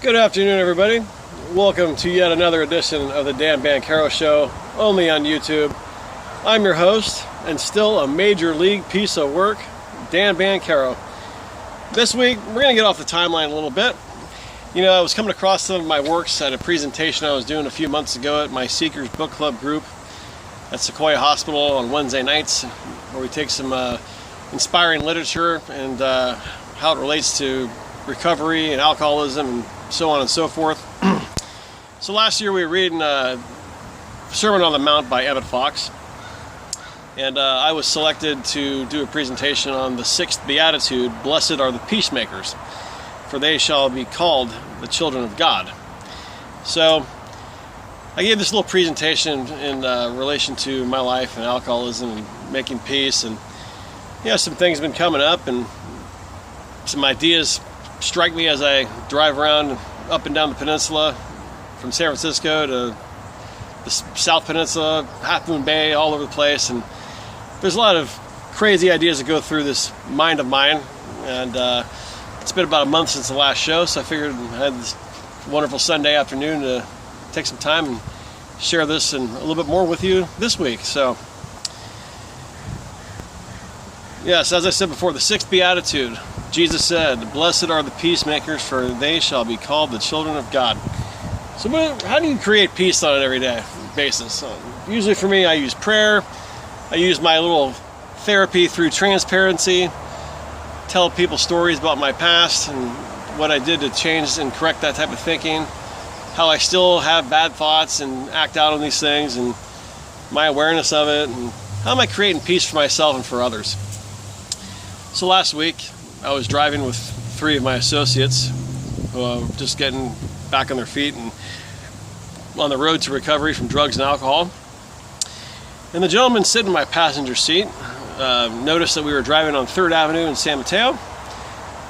Good afternoon, everybody. Welcome to yet another edition of the Dan Banchero Show, only on YouTube. I'm your host, and still a major league piece of work, Dan Banchero. This week, we're going to get off the timeline a little bit. You know, I was coming across some of my works at a presentation I was doing a few months ago at my Seekers Book Club group at Sequoia Hospital on Wednesday nights, where we take some inspiring literature and how it relates to recovery and alcoholism and so on and so forth. So last year we were reading Sermon on the Mount by Emmett Fox, and I was selected to do a presentation on the 6th Beatitude, "Blessed are the peacemakers, for they shall be called the children of God." So I gave this little presentation in relation to my life and alcoholism and making peace, and some things have been coming up and some ideas strike me as I drive around up and down the peninsula from San Francisco to the South Peninsula, Half Moon Bay, all over the place. And there's a lot of crazy ideas that go through this mind of mine. And it's been about a month since the last show, so I figured I had this wonderful Sunday afternoon to take some time and share this and a little bit more with you this week. So, yes, as I said before, the 6th Beatitude. Jesus said, "Blessed are the peacemakers, for they shall be called the children of God." So how do you create peace on an everyday basis? Usually for me, I use prayer. I use my little therapy through transparency, tell people stories about my past and what I did to change and correct that type of thinking, how I still have bad thoughts and act out on these things, and my awareness of it, and how am I creating peace for myself and for others. So last week, I was driving with 3 of my associates who are just getting back on their feet and on the road to recovery from drugs and alcohol. And the gentleman sitting in my passenger seat noticed that we were driving on 3rd Avenue in San Mateo,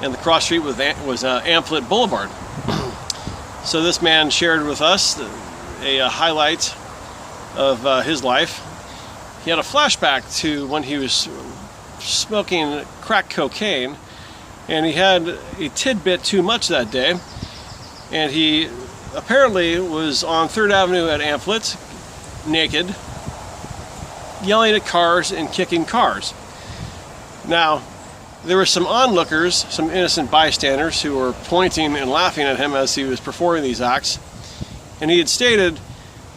and the cross street was Amplet Boulevard. So this man shared with us a highlight of his life. He had a flashback to when he was smoking crack cocaine, and he had a tidbit too much that day, and he apparently was on 3rd Avenue at Amplet, naked, yelling at cars and kicking cars. Now, there were some onlookers, some innocent bystanders, who were pointing and laughing at him as he was performing these acts, and he had stated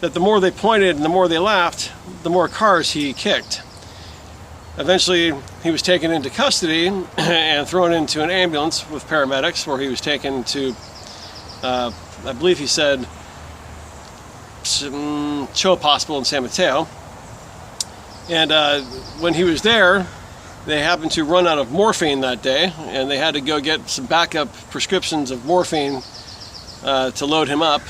that the more they pointed and the more they laughed, the more cars he kicked. Eventually, he was taken into custody and thrown into an ambulance with paramedics, where he was taken to, I believe he said, Chope Hospital in San Mateo. And when he was there, they happened to run out of morphine that day, and they had to go get some backup prescriptions of morphine to load him up.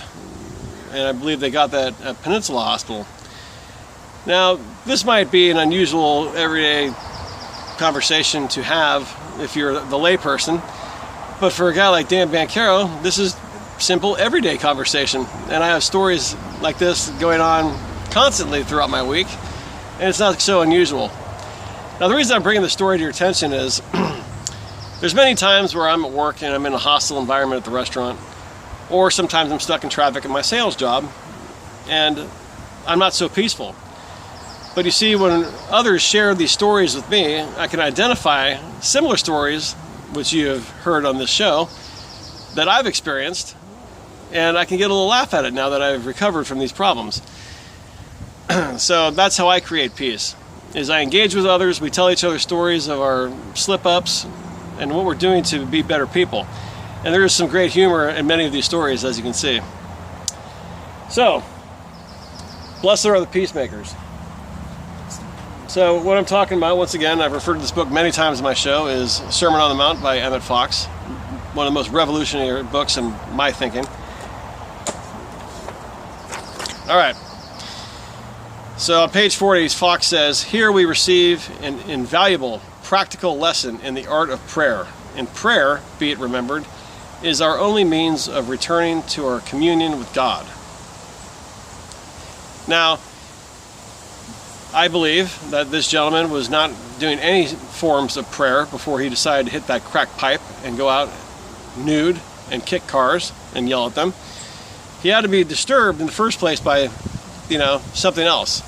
And I believe they got that at Peninsula Hospital. Now, this might be an unusual everyday conversation to have if you're the layperson, but for a guy like Dan Banchero, this is simple everyday conversation. And I have stories like this going on constantly throughout my week, and it's not so unusual. Now, the reason I'm bringing this story to your attention is there's many times where I'm at work and I'm in a hostile environment at the restaurant, or sometimes I'm stuck in traffic at my sales job, and I'm not so peaceful. But you see, when others share these stories with me, I can identify similar stories, which you have heard on this show, that I've experienced, and I can get a little laugh at it now that I've recovered from these problems. So that's how I create peace, is I engage with others, we tell each other stories of our slip-ups and what we're doing to be better people. And there is some great humor in many of these stories, as you can see. So, blessed are the peacemakers. So what I'm talking about, once again, I've referred to this book many times in my show, is Sermon on the Mount by Emmett Fox, one of the most revolutionary books in my thinking. All right. So on page 40, Fox says, "Here we receive an invaluable practical lesson in the art of prayer. And prayer, be it remembered, is our only means of returning to our communion with God." Now, I believe that this gentleman was not doing any forms of prayer before he decided to hit that crack pipe and go out nude and kick cars and yell at them. He had to be disturbed in the first place by, something else.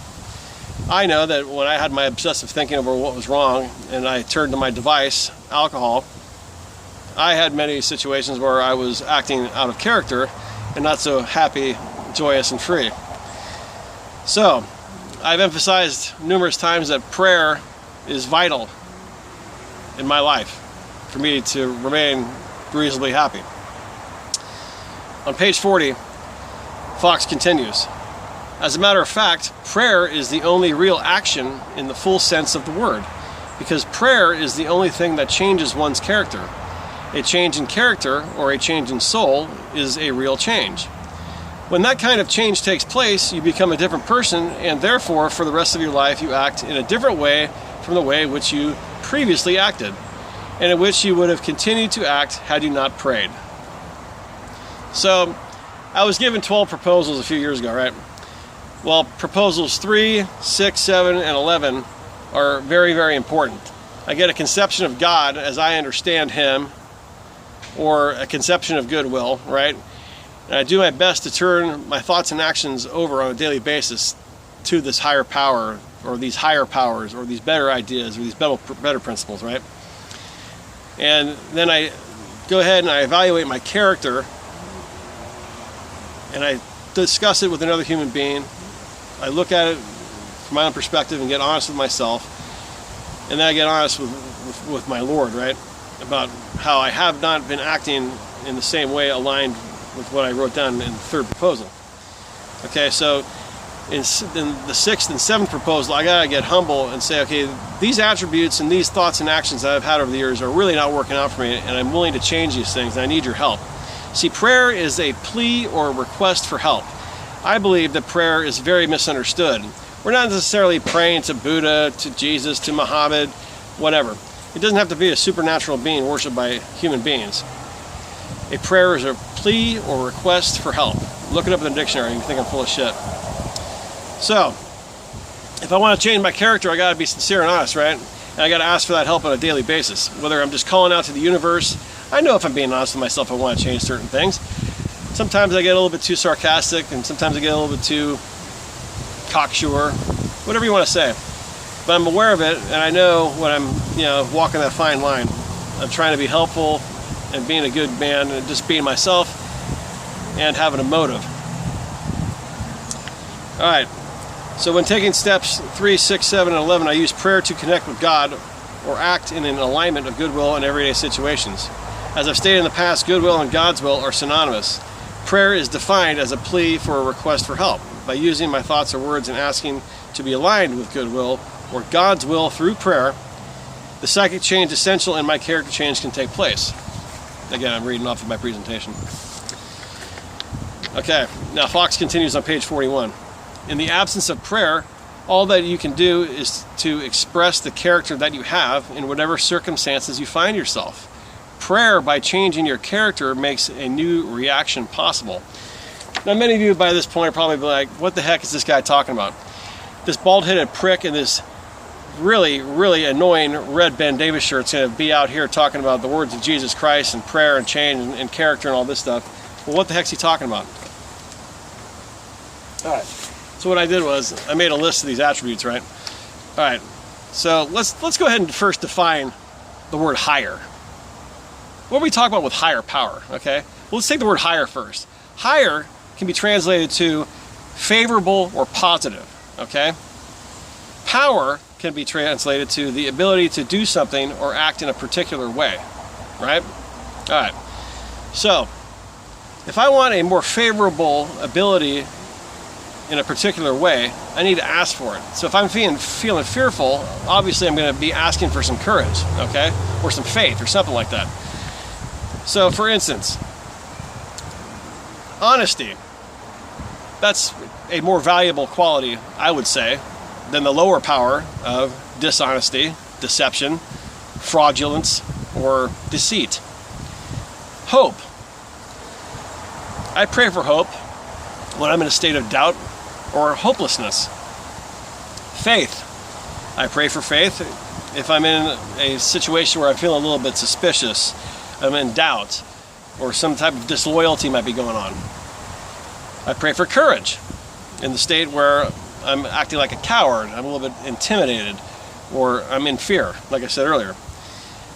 I know that when I had my obsessive thinking over what was wrong and I turned to my device, alcohol, I had many situations where I was acting out of character and not so happy, joyous, and free. So, I've emphasized numerous times that prayer is vital in my life for me to remain reasonably happy. On page 40, Fox continues, as a matter of fact, prayer is the only real action in the full sense of the word, because prayer is the only thing that changes one's character. A change in character or a change in soul is a real change. When that kind of change takes place, you become a different person, and therefore, for the rest of your life, you act in a different way from the way in which you previously acted, and in which you would have continued to act had you not prayed. So, I was given 12 proposals a few years ago, right? Well, proposals 3, 6, 7, and 11 are very, very important. I get a conception of God as I understand Him, or a conception of goodwill, right? And I do my best to turn my thoughts and actions over on a daily basis to this higher power, or these higher powers, or these better ideas, or these better principles, right? And then I go ahead and I evaluate my character, and I discuss it with another human being. I look at it from my own perspective and get honest with myself, and then I get honest with my Lord, right? About how I have not been acting in the same way aligned with what I wrote down in the third proposal. Okay, so in the sixth and seventh proposal, I gotta get humble and say, okay, these attributes and these thoughts and actions that I've had over the years are really not working out for me, and I'm willing to change these things, and I need your help. See, prayer is a plea or a request for help. I believe that prayer is very misunderstood. We're not necessarily praying to Buddha, to Jesus, to Muhammad, whatever. It doesn't have to be a supernatural being worshipped by human beings. A prayer is a plea or request for help. Look it up in the dictionary, you think I'm full of shit. So, if I want to change my character, I got to be sincere and honest, right? And I got to ask for that help on a daily basis. Whether I'm just calling out to the universe, I know if I'm being honest with myself, I want to change certain things. Sometimes I get a little bit too sarcastic, and sometimes I get a little bit too cocksure, whatever you want to say. But I'm aware of it, and I know when I'm, walking that fine line. I'm trying to be helpful and being a good man and just being myself and having a motive. All right. So when taking steps 3, 6, 7, and 11, I use prayer to connect with God or act in an alignment of goodwill in everyday situations. As I've stated in the past, goodwill and God's will are synonymous. Prayer is defined as a plea for a request for help. By using my thoughts or words and asking to be aligned with goodwill or God's will through prayer, the psychic change essential in my character change can take place. Again, I'm reading off of my presentation. Okay, now Fox continues on page 41. In the absence of prayer, all that you can do is to express the character that you have in whatever circumstances you find yourself. Prayer, by changing your character, makes a new reaction possible. Now, many of you by this point are probably like, what the heck is this guy talking about? This bald-headed prick in this really, really annoying red Ben Davis shirt is going to be out here talking about the words of Jesus Christ and prayer and change and character and all this stuff. Well, what the heck's he talking about? All right. So what I did was I made a list of these attributes, right? All right. So let's go ahead and first define the word higher. What are we talking about with higher power? Okay. Well, let's take the word higher first. Higher can be translated to favorable or positive. Okay. Power can be translated to the ability to do something or act in a particular way. Right? All right. So if I want a more favorable ability in a particular way, I need to ask for it. So if I'm feeling fearful, obviously I'm going to be asking for some courage, okay? Or some faith or something like that. So for instance, honesty. That's a more valuable quality, I would say, than the lower power of dishonesty, deception, fraudulence, or deceit. Hope. I pray for hope when I'm in a state of doubt or hopelessness. Faith. I pray for faith if I'm in a situation where I'm feeling a little bit suspicious, I'm in doubt, or some type of disloyalty might be going on. I pray for courage in the state where I'm acting like a coward, I'm a little bit intimidated, or I'm in fear, like I said earlier.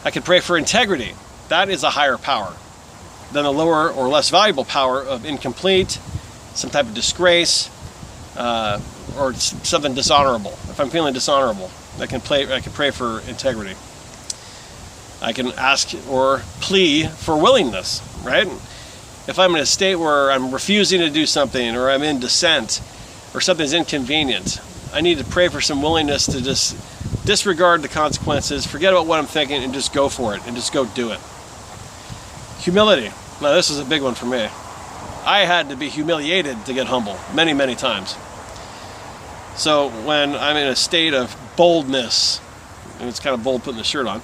I can pray for integrity. That is a higher power than the lower or less valuable power of incomplete, some type of disgrace, or something dishonorable. If I'm feeling dishonorable, I can pray for integrity. I can ask or plea for willingness, right? If I'm in a state where I'm refusing to do something, or I'm in dissent, or something's inconvenient, I need to pray for some willingness to just disregard the consequences, forget about what I'm thinking, and just go for it, and just go do it. Humility. Now this is a big one for me. I had to be humiliated to get humble many, many times. So when I'm in a state of boldness, and it's kind of bold putting the shirt on,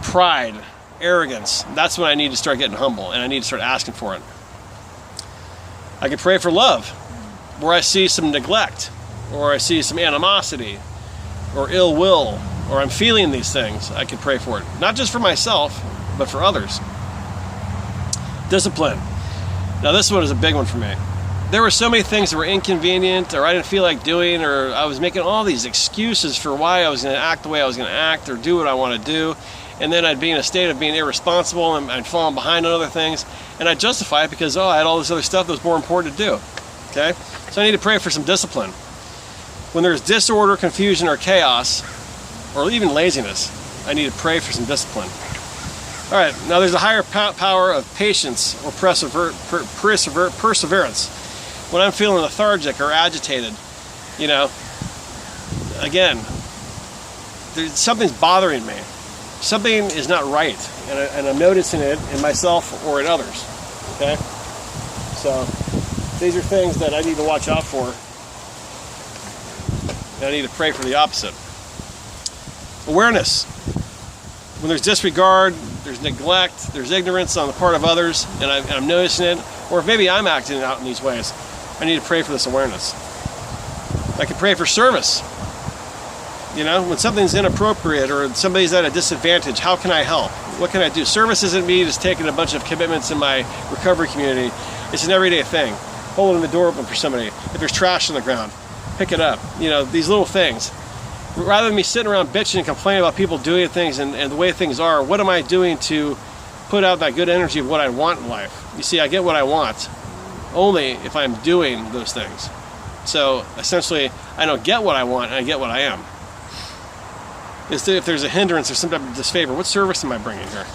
pride, arrogance, that's when I need to start getting humble, and I need to start asking for it. I can pray for love, where I see some neglect, or I see some animosity, or ill will, or I'm feeling these things. I can pray for it. Not just for myself, but for others. Discipline. Now this one is a big one for me. There were so many things that were inconvenient, or I didn't feel like doing, or I was making all these excuses for why I was going to act the way I was going to act, or do what I want to do. And then I'd be in a state of being irresponsible, and I'd fallen behind on other things, and I'd justify it because, I had all this other stuff that was more important to do. Okay? So I need to pray for some discipline. When there's disorder, confusion, or chaos, or even laziness, I need to pray for some discipline. All right, now there's a higher power of patience or perseverance. When I'm feeling lethargic or agitated, again, something's bothering me. Something is not right, and I'm noticing it in myself or in others. Okay? So these are things that I need to watch out for. And I need to pray for the opposite. Awareness. When there's disregard, there's neglect, there's ignorance on the part of others, and I'm noticing it, or if maybe I'm acting out in these ways, I need to pray for this awareness. I can pray for service. When something's inappropriate or somebody's at a disadvantage, how can I help? What can I do? Service isn't me just taking a bunch of commitments in my recovery community. It's an everyday thing. Holding the door open for somebody. If there's trash on the ground, pick it up. These little things. Rather than me sitting around bitching and complaining about people doing things and the way things are, what am I doing to put out that good energy of what I want in life? You see, I get what I want only if I'm doing those things. So essentially, I don't get what I want, I get what I am. If there's a hindrance or some type of disfavor, what service am I bringing here?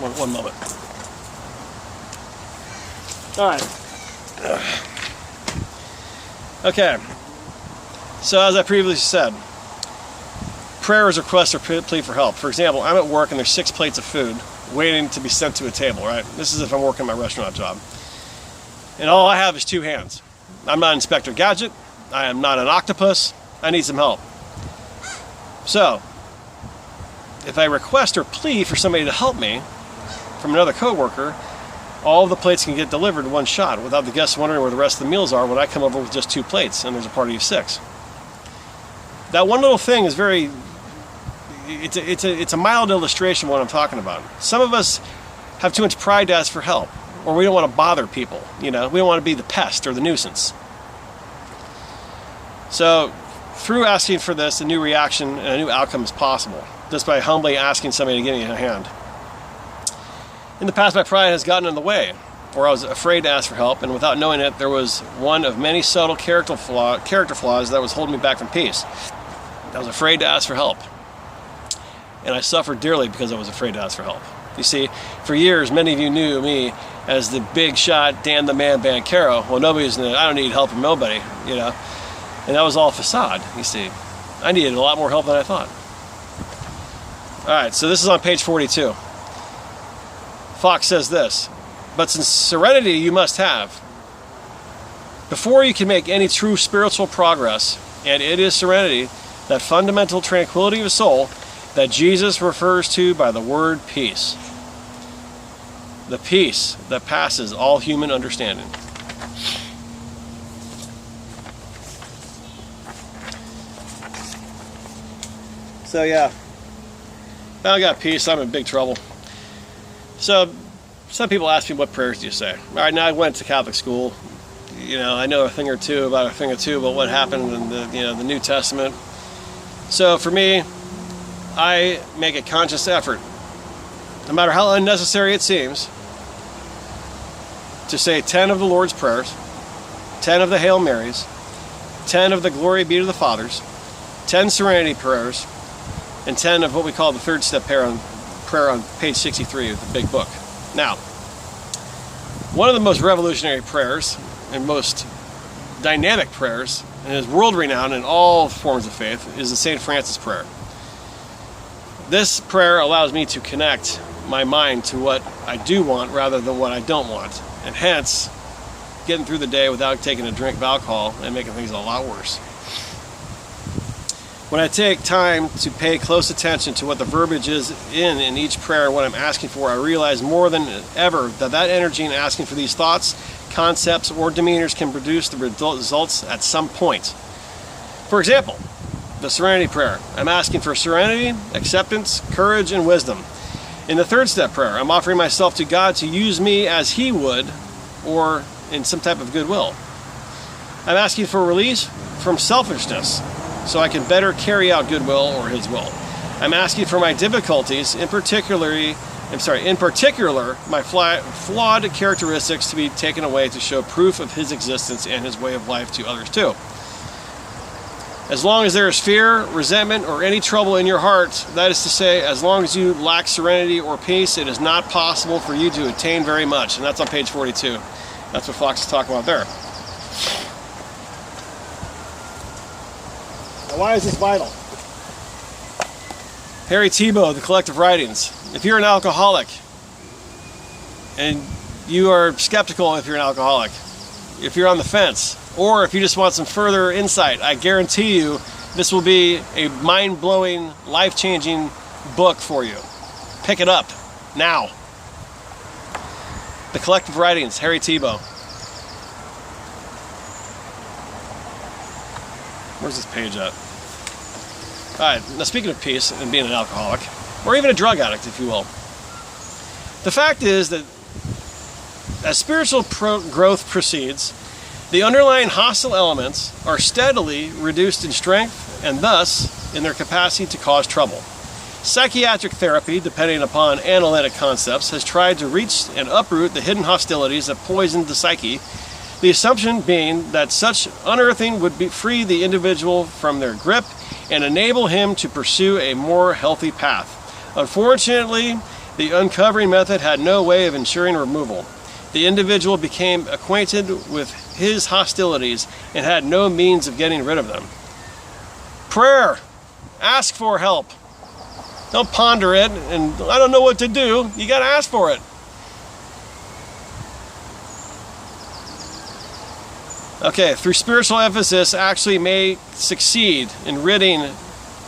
One moment. All right. Okay. So as I previously said, prayer is a request or plea for help. For example, I'm at work and there's 6 plates of food waiting to be sent to a table, right? This is if I'm working my restaurant job. And all I have is 2 hands. I'm not Inspector Gadget. I am not an octopus. I need some help. So, if I request or plea for somebody to help me from another coworker, all of the plates can get delivered in one shot without the guests wondering where the rest of the meals are when I come over with just 2 plates and there's a party of 6. That one little thing is it's a mild illustration of what I'm talking about. Some of us have too much pride to ask for help, or we don't want to bother people. We don't want to be the pest or the nuisance. So through asking for this, a new reaction and a new outcome is possible, just by humbly asking somebody to give me a hand. In the past, my pride has gotten in the way, or I was afraid to ask for help, and without knowing it, there was one of many subtle character flaws that was holding me back from peace. I was afraid to ask for help, and I suffered dearly because I was afraid to ask for help. You see, for years, many of you knew me as the big shot, Dan the Man Banchero. Well, I don't need help from nobody, and that was all facade, you see. I needed a lot more help than I thought. All right, so this is on page 42. Fox says this: but since serenity you must have, before you can make any true spiritual progress, and it is serenity, that fundamental tranquility of soul that Jesus refers to by the word peace. The peace that passes all human understanding. So yeah, I don't got peace, I'm in big trouble. So, some people ask me, what prayers do you say? All right, now I went to Catholic school. You know, I know a thing or two about what happened in the New Testament. So for me, I make a conscious effort, no matter how unnecessary it seems, to say 10 of the Lord's Prayers, 10 of the Hail Marys, 10 of the Glory Be to the Fathers, 10 Serenity Prayers, and 10 of what we call the third step prayer on page 63 of the big book. Now, one of the most revolutionary prayers and most dynamic prayers, and is world renowned in all forms of faith, is the St. Francis prayer. This prayer allows me to connect my mind to what I do want rather than what I don't want, and hence getting through the day without taking a drink of alcohol and making things a lot worse. When I take time to pay close attention to what the verbiage is in each prayer, what I'm asking for, I realize more than ever that energy in asking for these thoughts, concepts, or demeanors can produce the results at some point. For example, the Serenity Prayer. I'm asking for serenity, acceptance, courage, and wisdom. In the third step prayer, I'm offering myself to God to use me as He would, or in some type of goodwill. I'm asking for release from selfishness, so I can better carry out goodwill or His will. I'm asking for my difficulties, in particular, my flawed characteristics to be taken away to show proof of His existence and His way of life to others too. As long as there is fear, resentment, or any trouble in your heart, that is to say, as long as you lack serenity or peace, it is not possible for you to attain very much. And that's on page 42. That's what Fox is talking about there. Now, why is this vital? Harry Tiebot, The Collective Writings. If you're an alcoholic, and you are skeptical if you're an alcoholic, if you're on the fence, or if you just want some further insight, I guarantee you this will be a mind-blowing, life-changing book for you. Pick it up now. The Collective Writings, Harry Tiebot. Where's this page at? Alright, now speaking of peace and being an alcoholic, or even a drug addict, if you will, the fact is that as spiritual growth proceeds, the underlying hostile elements are steadily reduced in strength and thus in their capacity to cause trouble. Psychiatric therapy, depending upon analytic concepts, has tried to reach and uproot the hidden hostilities that poisoned the psyche, the assumption being that such unearthing would free the individual from their grip and enable him to pursue a more healthy path. Unfortunately, the uncovering method had no way of ensuring removal. The individual became acquainted with his hostilities and had no means of getting rid of them. Prayer. Ask for help. Don't ponder it and I don't know what to do. You got to ask for it. Okay, through spiritual emphasis, actually may succeed in ridding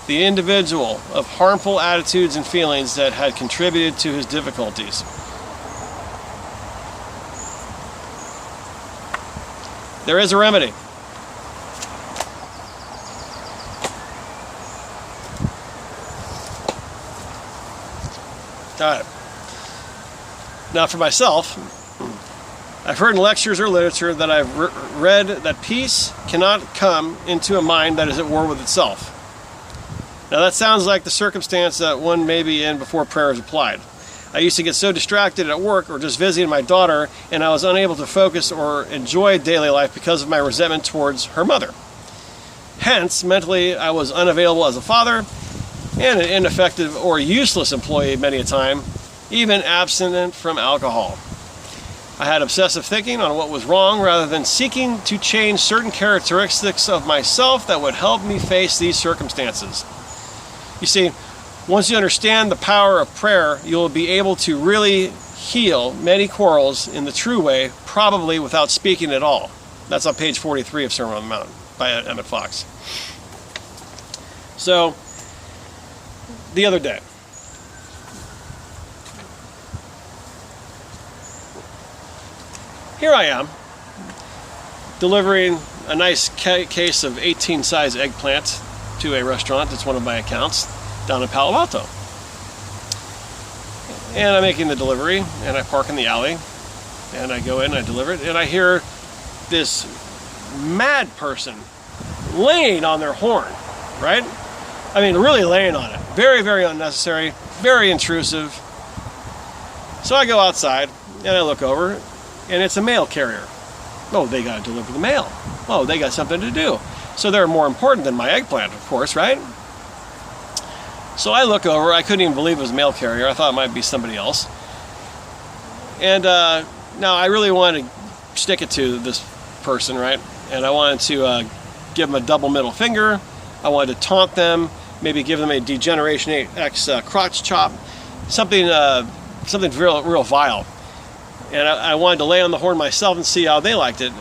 the individual of harmful attitudes and feelings that had contributed to his difficulties. There is a remedy. All right. Now for myself, I've heard in lectures or literature that I've read that peace cannot come into a mind that is at war with itself. Now that sounds like the circumstance that one may be in before prayer is applied. I used to get so distracted at work or just visiting my daughter, and I was unable to focus or enjoy daily life because of my resentment towards her mother. Hence, mentally, I was unavailable as a father and an ineffective or useless employee many a time, even abstinent from alcohol. I had obsessive thinking on what was wrong rather than seeking to change certain characteristics of myself that would help me face these circumstances. You see, once you understand the power of prayer, you'll be able to really heal many quarrels in the true way, probably without speaking at all. That's on page 43 of Sermon on the Mount by Emmett Fox. So, the other day, here I am, delivering a nice case of 18 size eggplant to a restaurant that's one of my accounts down in Palo Alto. And I'm making the delivery, and I park in the alley, and I go in and I deliver it, and I hear this mad person laying on their horn, right? I mean, really laying on it. Very, very unnecessary, very intrusive. So I go outside, and I look over, and it's a mail carrier. Oh, they got to deliver the mail. Oh, they got something to do. So they're more important than my eggplant, of course, right? So I look over. I couldn't even believe it was a mail carrier. I thought it might be somebody else. And now I really wanted to stick it to this person, right? And I wanted to give them a double middle finger. I wanted to taunt them, maybe give them a Degeneration X crotch chop, something real vile. And I wanted to lay on the horn myself and see how they liked it,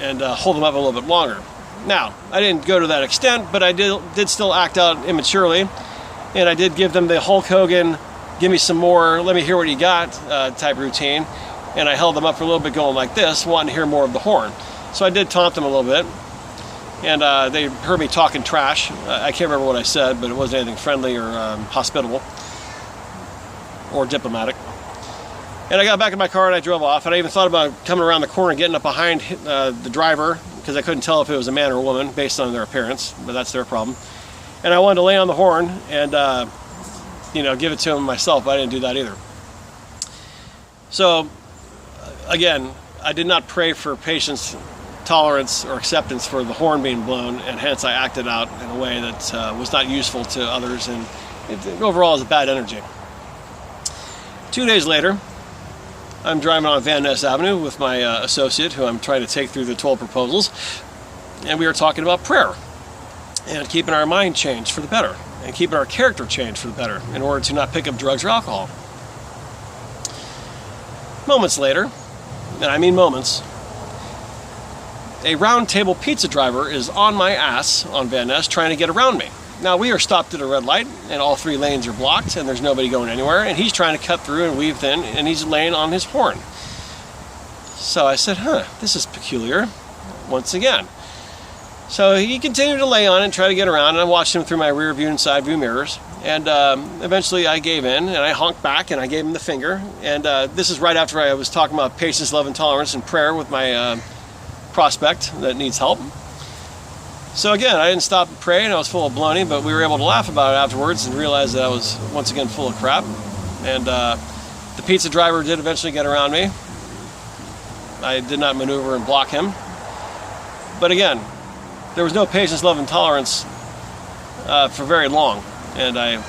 and hold them up a little bit longer. Now, I didn't go to that extent, but I did still act out immaturely, and I did give them the Hulk Hogan, give me some more, let me hear what you got type routine, and I held them up for a little bit going like this, wanting to hear more of the horn. So I did taunt them a little bit, and they heard me talking trash. I can't remember what I said, but it wasn't anything friendly or hospitable or diplomatic. And I got back in my car and I drove off, and I even thought about coming around the corner and getting up behind the driver, because I couldn't tell if it was a man or a woman based on their appearance, but that's their problem. And I wanted to lay on the horn and give it to him myself, but I didn't do that either. So again, I did not pray for patience, tolerance, or acceptance for the horn being blown, and hence I acted out in a way that was not useful to others, and it overall is a bad energy. 2 days later, I'm driving on Van Ness Avenue with my associate, who I'm trying to take through the 12 proposals, and we were talking about prayer and keeping our mind changed for the better and keeping our character changed for the better in order to not pick up drugs or alcohol. Moments later, and I mean moments, a round table pizza driver is on my ass on Van Ness trying to get around me. Now, we are stopped at a red light, and all 3 lanes are blocked, and there's nobody going anywhere, and he's trying to cut through and weave in, and he's laying on his horn. So I said, this is peculiar, once again. So he continued to lay on and try to get around, and I watched him through my rear view and side view mirrors, and eventually I gave in, and I honked back, and I gave him the finger, and this is right after I was talking about patience, love, and tolerance and prayer with my prospect that needs help. So again, I didn't stop and pray, and I was full of baloney, but we were able to laugh about it afterwards and realize that I was once again full of crap. And the pizza driver did eventually get around me. I did not maneuver and block him. But again, there was no patience, love, and tolerance for very long, and I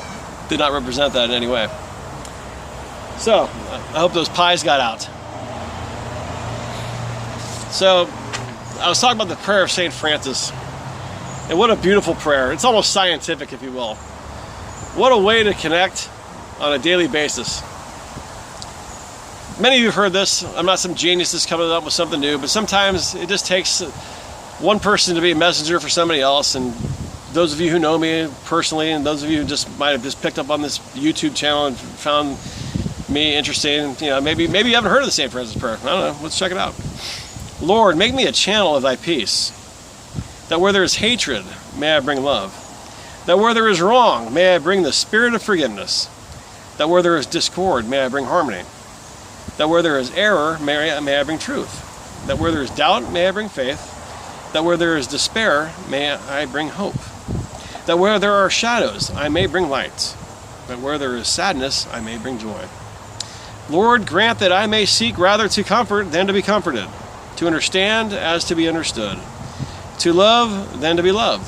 did not represent that in any way. So I hope those pies got out. So I was talking about the prayer of St. Francis. And what a beautiful prayer. It's almost scientific, if you will. What a way to connect on a daily basis. Many of you have heard this. I'm not some genius that's coming up with something new, but sometimes it just takes one person to be a messenger for somebody else. And those of you who know me personally, and those of you who just might have just picked up on this YouTube channel and found me interesting, maybe you haven't heard of the St. Francis prayer. I don't know. Let's check it out. Lord, make me a channel of thy peace. That where there is hatred, may I bring love. That where there is wrong, may I bring the spirit of forgiveness. That where there is discord, may I bring harmony. That where there is error, may I bring truth. That where there is doubt, may I bring faith. That where there is despair, may I bring hope. That where there are shadows, I may bring light. That where there is sadness, I may bring joy. Lord, grant that I may seek rather to comfort than to be comforted, to understand as to be understood, to love than to be loved.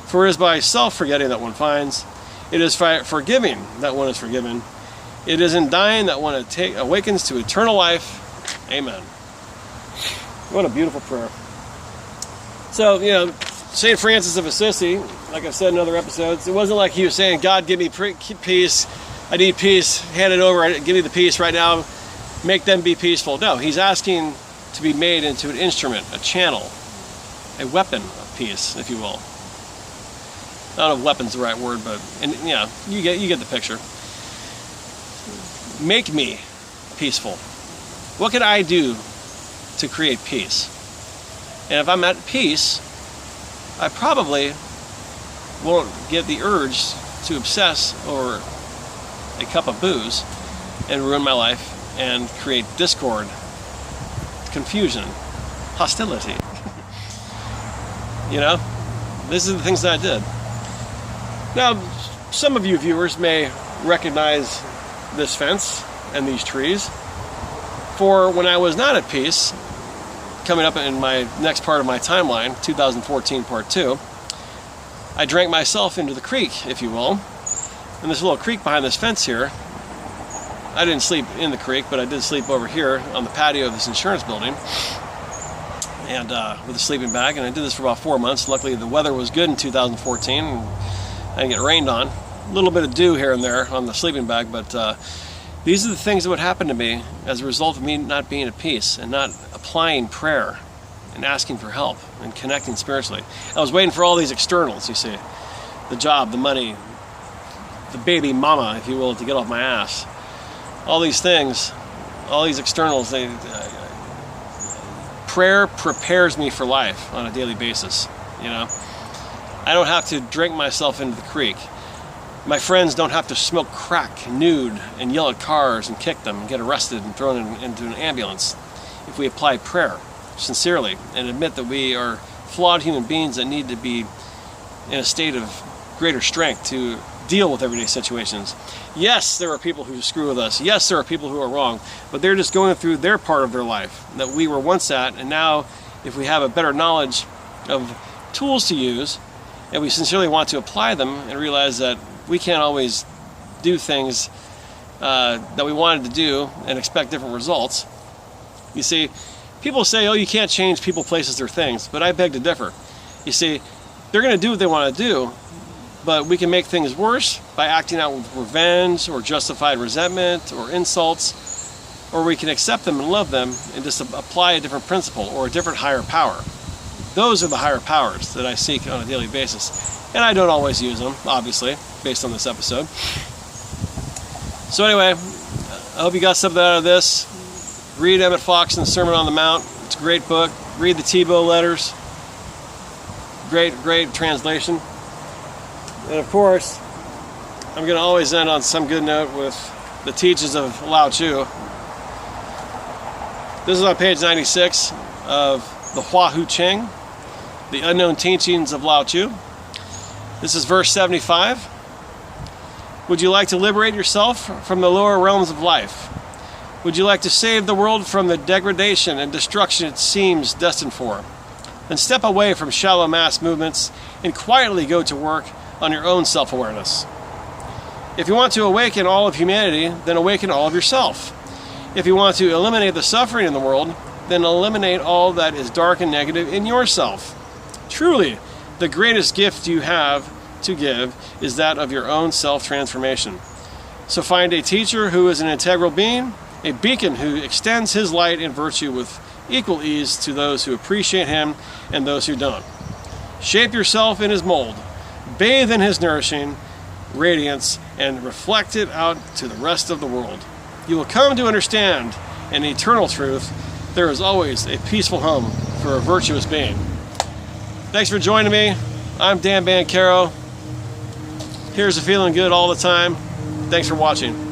For it is by self-forgetting that one finds. It is by forgiving that one is forgiven. It is in dying that one awakens to eternal life. Amen. What a beautiful prayer. So, St. Francis of Assisi, like I've said in other episodes, it wasn't like he was saying, God, give me peace. I need peace. Hand it over. Give me the peace right now. Make them be peaceful. No, he's asking to be made into an instrument, a channel, a weapon of peace, if you will. I don't know if weapon's the right word, but you get the picture. Make me peaceful. What can I do to create peace? And if I'm at peace, I probably won't get the urge to obsess over a cup of booze, and ruin my life and create discord, confusion, hostility. You know, these are the things that I did. Now, some of you viewers may recognize this fence and these trees. For when I was not at peace, coming up in my next part of my timeline, 2014 part 2, I drank myself into the creek, if you will. And this little creek behind this fence here, I didn't sleep in the creek, but I did sleep over here on the patio of this insurance building, and with a sleeping bag. And I did this for about 4 months. Luckily, the weather was good in 2014, and I didn't get rained on. A little bit of dew here and there on the sleeping bag, but these are the things that would happen to me as a result of me not being at peace and not applying prayer and asking for help and connecting spiritually. I was waiting for all these externals, you see. The job, the money, the baby mama, if you will, to get off my ass. All these things, all these externals, prayer prepares me for life on a daily basis, you know. I don't have to drink myself into the creek. My friends don't have to smoke crack nude and yell at cars and kick them and get arrested and thrown into an ambulance if we apply prayer sincerely and admit that we are flawed human beings that need to be in a state of greater strength to deal with everyday situations. Yes, there are people who screw with us. Yes, there are people who are wrong, but they're just going through their part of their life that we were once at, and now if we have a better knowledge of tools to use and we sincerely want to apply them and realize that we can't always do things that we wanted to do and expect different results. You see, people say, oh, you can't change people, places, or things, but I beg to differ. You see, they're going to do what they want to do, but we can make things worse by acting out with revenge or justified resentment or insults, or we can accept them and love them and just apply a different principle or a different higher power. Those are the higher powers that I seek on a daily basis. And I don't always use them, obviously, based on this episode. So anyway, I hope you got something out of this. Read Emmett Fox and the Sermon on the Mount. It's a great book. Read the Tiebot letters. Great translation. And of course, I'm going to always end on some good note with the teachings of Lao Tzu. This is on page 96 of the Hua Hu Ching, the Unknown Teachings of Lao Tzu. This is verse 75. Would you like to liberate yourself from the lower realms of life? Would you like to save the world from the degradation and destruction it seems destined for? Then step away from shallow mass movements and quietly go to work on your own self-awareness. If you want to awaken all of humanity, then awaken all of yourself. If you want to eliminate the suffering in the world, then eliminate all that is dark and negative in yourself. Truly, the greatest gift you have to give is that of your own self-transformation. So find a teacher who is an integral being, a beacon who extends his light and virtue with equal ease to those who appreciate him and those who don't. Shape yourself in his mold, bathe in his nourishing radiance, and reflect it out to the rest of the world. You will come to understand an eternal truth. There is always a peaceful home for a virtuous being. Thanks for joining me. I'm Dan Banchero. Here's to feeling good all the time. Thanks for watching.